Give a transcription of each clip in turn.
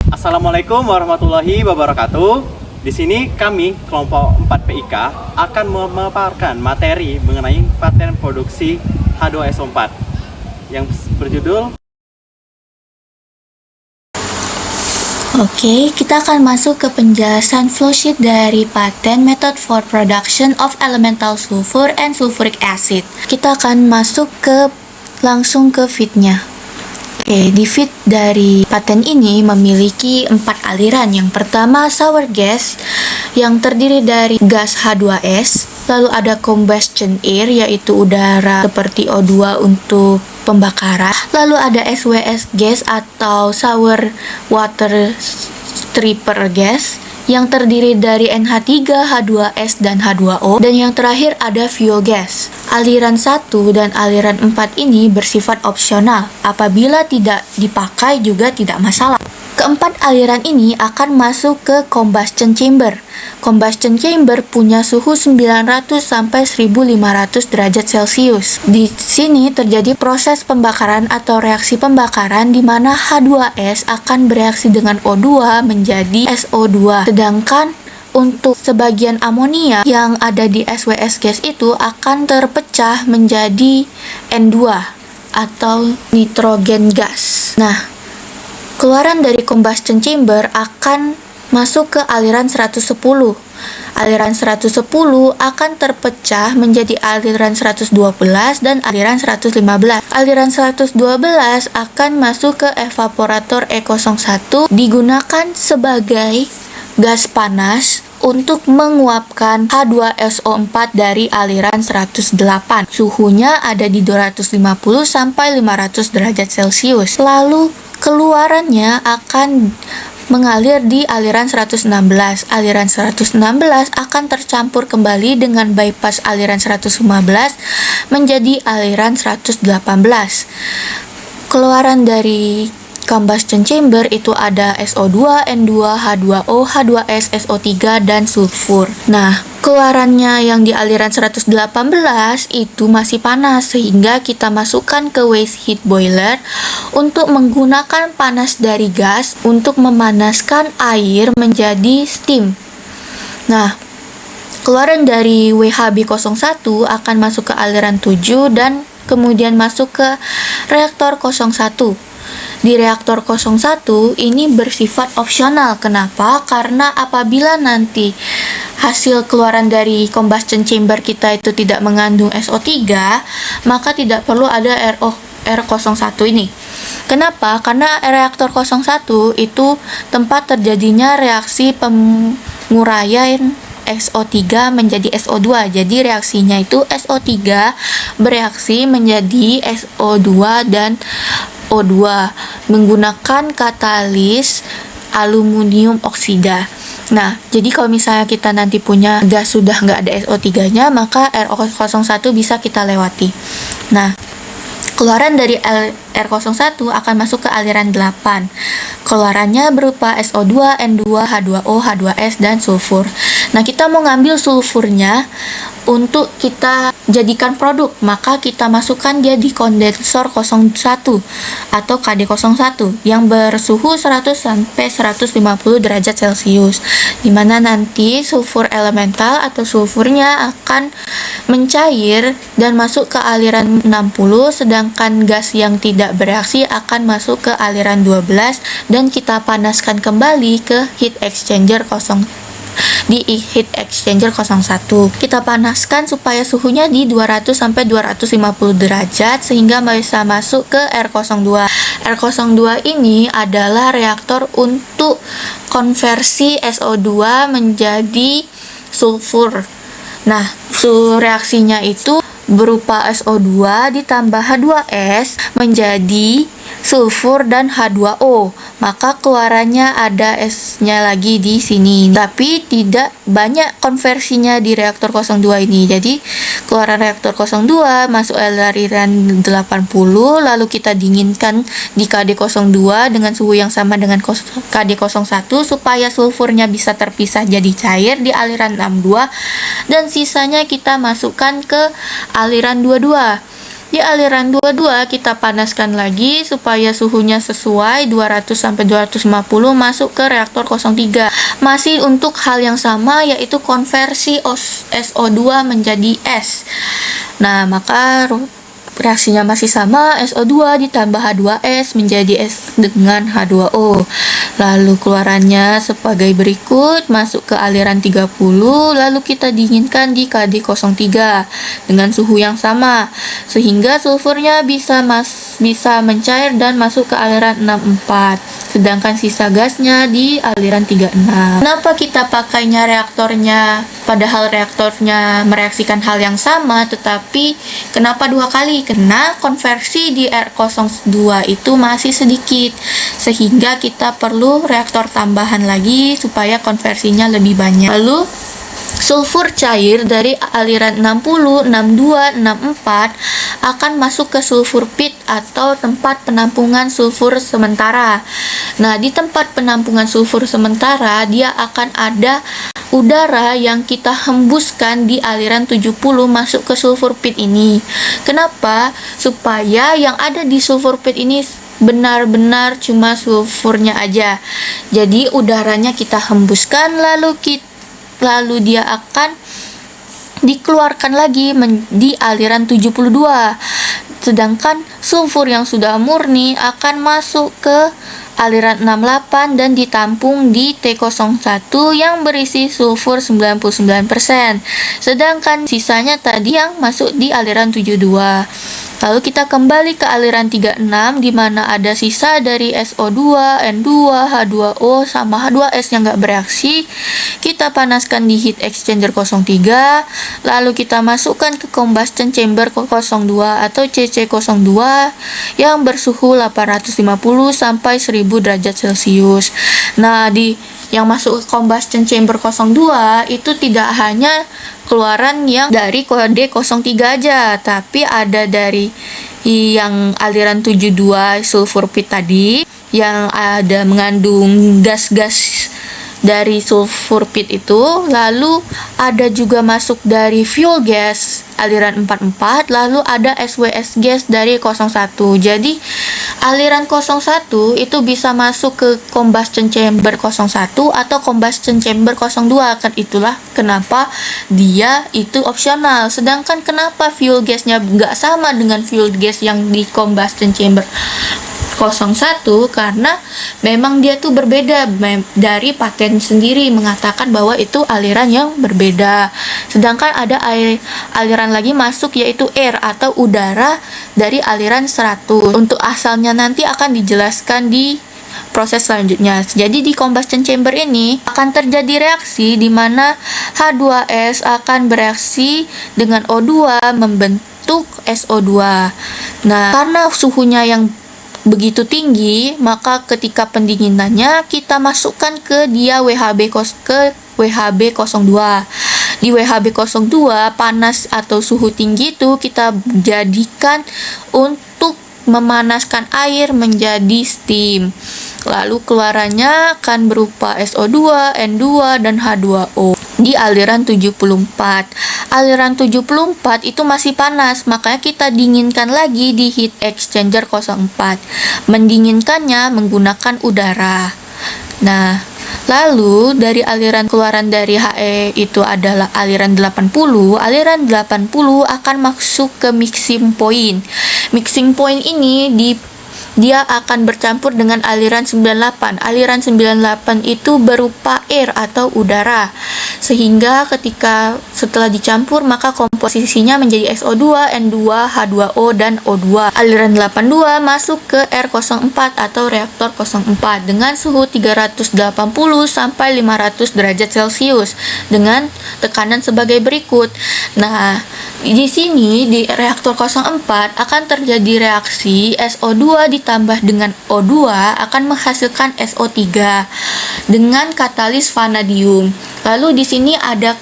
Assalamualaikum warahmatullahi wabarakatuh. Di sini kami kelompok 4 PIK akan memaparkan materi mengenai paten produksi H2SO4 yang berjudul. Oke, kita akan masuk ke penjelasan flowsheet dari paten Method for Production of Elemental Sulfur and Sulfuric Acid. Kita akan masuk langsung ke feed-nya. Oke, di feed dari paten ini memiliki 4 aliran. Yang pertama sour gas yang terdiri dari gas H2S, lalu ada combustion air yaitu udara seperti O2 untuk pembakaran, lalu ada SWS gas atau sour water stripper gas yang terdiri dari NH3, H2S, dan H2O, dan yang terakhir ada fuel gas. Aliran 1 dan aliran 4 ini bersifat opsional, apabila tidak dipakai juga tidak masalah. Keempat aliran ini akan masuk ke combustion chamber. Combustion chamber punya suhu 900 sampai 1500 derajat Celcius. Di sini terjadi proses pembakaran atau reaksi pembakaran di mana H2S akan bereaksi dengan O2 menjadi SO2. Sedangkan untuk sebagian amonia yang ada di SWS gas itu akan terpecah menjadi N2 atau nitrogen gas. Nah, keluaran dari combustion chamber akan masuk ke aliran 110. Aliran 110 akan terpecah menjadi aliran 112 dan aliran 115. Aliran 112 akan masuk ke evaporator E01 digunakan sebagai gas panas untuk menguapkan H2SO4 dari aliran 108. Suhunya ada di 250 sampai 500 derajat Celcius. Lalu keluarannya akan mengalir di aliran 116. Aliran 116 akan tercampur kembali dengan bypass aliran 115 menjadi aliran 118. Keluaran dari combustion chamber itu ada SO2, N2, H2O, H2S, SO3, dan sulfur. Nah, keluarannya yang di aliran 118 itu masih panas, sehingga kita masukkan ke waste heat boiler untuk menggunakan panas dari gas untuk memanaskan air menjadi steam. Nah, keluaran dari WHB01 akan masuk ke aliran 7 dan kemudian masuk ke reaktor 01. Di reaktor 01 ini bersifat opsional. Kenapa? Karena apabila nanti hasil keluaran dari combustion chamber kita itu tidak mengandung SO3, maka tidak perlu ada R01 ini. Kenapa? Karena reaktor 01 itu tempat terjadinya reaksi penguraian SO3 menjadi SO2. Jadi reaksinya itu SO3 bereaksi menjadi SO2 dan O2 menggunakan katalis aluminium oksida. Nah, jadi kalau misalnya kita nanti punya gas sudah nggak ada SO3-nya, maka R01 bisa kita lewati. Nah, keluaran dari R01 akan masuk ke aliran 8. Keluarannya berupa SO2, N2, H2O, H2S, dan sulfur. Nah, kita mau ngambil sulfurnya untuk kita jadikan produk, maka kita masukkan dia di kondensor 01 atau KD01 yang bersuhu 100 sampai 150 derajat Celcius, di mana nanti sulfur elemental atau sulfurnya akan mencair dan masuk ke aliran 60, sedangkan gas yang tidak bereaksi akan masuk ke aliran 12 dan kita panaskan kembali ke heat exchanger 01. Kita panaskan supaya suhunya di 200 sampai 250 derajat sehingga bisa masuk ke R02. R02 ini adalah reaktor untuk konversi SO2 menjadi sulfur. Nah, reaksinya itu berupa SO2 ditambah H2S menjadi sulfur dan H2O. Maka keluarannya ada S-nya lagi di sini. Tapi tidak banyak konversinya di reaktor 02 ini. Jadi keluaran reaktor 02 masuk aliran 80, lalu kita dinginkan di KD02 dengan suhu yang sama dengan KD01 supaya sulfurnya bisa terpisah jadi cair di aliran 62, dan sisanya kita masukkan ke aliran 22. Di aliran 22 kita panaskan lagi supaya suhunya sesuai 200 sampai 250 masuk ke reaktor 03. Masih untuk hal yang sama, yaitu konversi SO2 menjadi S. Nah, maka reaksinya masih sama, SO2 ditambah H2S menjadi S dengan H2O. Lalu keluarannya sebagai berikut, masuk ke aliran 30, lalu kita dinginkan di KD03 dengan suhu yang sama, sehingga sulfurnya bisa mencair dan masuk ke aliran 64, sedangkan sisa gasnya di aliran 36. Kenapa kita pakainya reaktornya, padahal reaktornya mereaksikan hal yang sama, tetapi kenapa dua kali? Karena konversi di R02 itu masih sedikit, sehingga kita perlu reaktor tambahan lagi supaya konversinya lebih banyak. Lalu sulfur cair dari aliran 60, 62, 64 akan masuk ke sulfur pit atau tempat penampungan sulfur sementara. Nah, di tempat penampungan sulfur sementara dia akan ada udara yang kita hembuskan di aliran 70 masuk ke sulfur pit ini. Kenapa? Supaya yang ada di sulfur pit ini benar-benar cuma sulfurnya aja. Jadi udaranya kita hembuskan, lalu dia akan dikeluarkan lagi di aliran 72. Sedangkan sulfur yang sudah murni akan masuk ke aliran 68 dan ditampung di T01 yang berisi sulfur 99%. Sedangkan sisanya tadi yang masuk di aliran 72. Lalu kita kembali ke aliran 36 di mana ada sisa dari SO2, N2, H2O sama H2S yang nggak bereaksi. Kita panaskan di heat exchanger 03, lalu kita masukkan ke combustion chamber 02 atau CC02 yang bersuhu 850 sampai 1000 derajat Celcius. Nah, yang masuk ke combustion chamber 02 itu tidak hanya keluaran yang dari kode 03 aja, tapi ada dari yang aliran 72 sulfur pit tadi yang ada mengandung gas-gas dari sulfur pit itu, lalu ada juga masuk dari fuel gas aliran 44, lalu ada SWS gas dari 01. Jadi aliran 01 itu bisa masuk ke combustion chamber 01 atau combustion chamber 02. Kan itulah kenapa dia itu opsional. Sedangkan kenapa fuel gasnya nggak sama dengan fuel gas yang di combustion chamber 01, karena memang dia tuh berbeda dari paten sendiri mengatakan bahwa itu aliran yang berbeda. Sedangkan ada aliran lagi masuk yaitu air atau udara dari aliran 100. Untuk asalnya nanti akan dijelaskan di proses selanjutnya. Jadi di combustion chamber ini akan terjadi reaksi di mana H2S akan bereaksi dengan O2 membentuk SO2. Nah, karena suhunya yang begitu tinggi, maka ketika pendinginannya kita masukkan ke WHB02. Di WHB02 panas atau suhu tinggi itu kita jadikan untuk memanaskan air menjadi steam. Lalu keluarannya akan berupa SO2, N2, dan H2O di aliran 74. Aliran 74 itu masih panas, makanya kita dinginkan lagi di heat exchanger 04. Mendinginkannya menggunakan udara. Nah, lalu dari aliran keluaran dari HE itu adalah aliran 80. Aliran 80 akan masuk ke mixing point. Mixing point ini dia akan bercampur dengan aliran 98. Aliran 98 itu berupa air atau udara. Sehingga setelah dicampur maka komposisinya menjadi SO2, N2, H2O, dan O2. Aliran 82 masuk ke R04 atau reaktor 04 dengan suhu 380 sampai 500 derajat Celcius dengan tekanan sebagai berikut. Nah, Di sini di reaktor 04 akan terjadi reaksi SO2 ditambah dengan O2 akan menghasilkan SO3 dengan katalis vanadium. Lalu di sini ada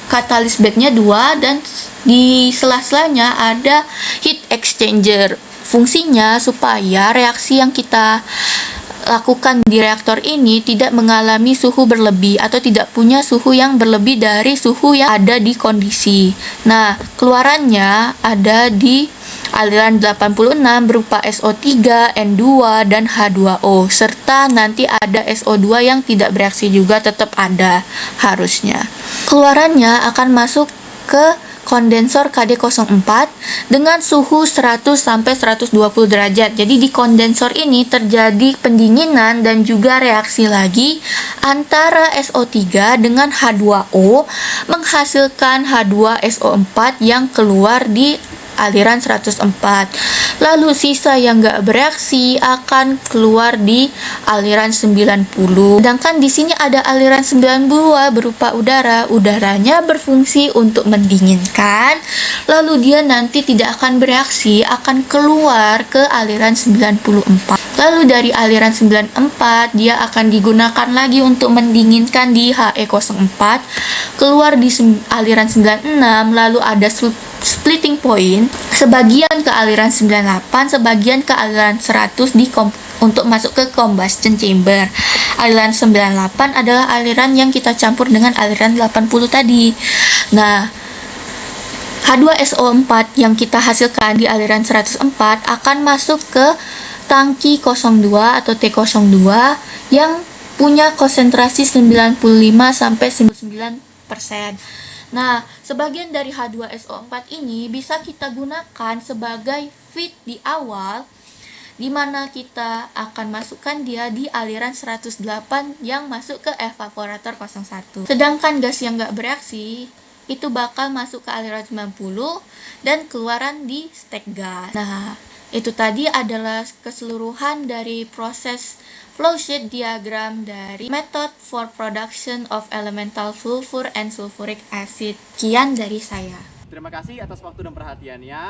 katalis bednya 2 dan di sela-selanya ada heat exchanger. Fungsinya supaya reaksi yang kita lakukan di reaktor ini tidak mengalami suhu berlebih atau tidak punya suhu yang berlebih dari suhu yang ada di kondisi. Nah, keluarannya ada di aliran 86 berupa SO3, N2, dan H2O, serta nanti ada SO2 yang tidak bereaksi juga tetap ada harusnya. Keluarannya akan masuk ke kondensor KD04 dengan suhu 100 sampai 120 derajat. Jadi di kondensor ini terjadi pendinginan dan juga reaksi lagi antara SO3 dengan H2O menghasilkan H2SO4 yang keluar di aliran 104. Lalu sisa yang nggak bereaksi akan keluar di aliran 90. Sedangkan di sini ada aliran 92 berupa udara. Udaranya berfungsi untuk mendinginkan. Lalu dia nanti tidak akan bereaksi, akan keluar ke aliran 94. Lalu dari aliran 94 dia akan digunakan lagi untuk mendinginkan di HE04. Keluar di aliran 96, lalu ada splitting point, sebagian ke aliran 98, sebagian ke aliran 100 untuk masuk ke combustion chamber. Aliran 98 adalah aliran yang kita campur dengan aliran 80 tadi. Nah, H2SO4 yang kita hasilkan di aliran 104 akan masuk ke tangki 02 atau T02 yang punya konsentrasi 95 sampai 99%. Nah, sebagian dari H2SO4 ini bisa kita gunakan sebagai feed di awal, di mana kita akan masukkan dia di aliran 108 yang masuk ke evaporator 01. Sedangkan gas yang nggak bereaksi itu bakal masuk ke aliran 90 dan keluaran di stack gas. Nah, itu tadi adalah keseluruhan dari proses flowsheet diagram dari method for production of elemental sulfur and sulfuric acid. Sekian dari saya. Terima kasih atas waktu dan perhatiannya.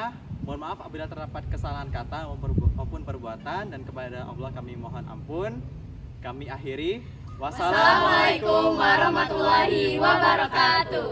Mohon maaf apabila terdapat kesalahan kata maupun perbuatan, dan kepada Allah kami mohon ampun. Kami akhiri. Wassalamualaikum warahmatullahi wabarakatuh.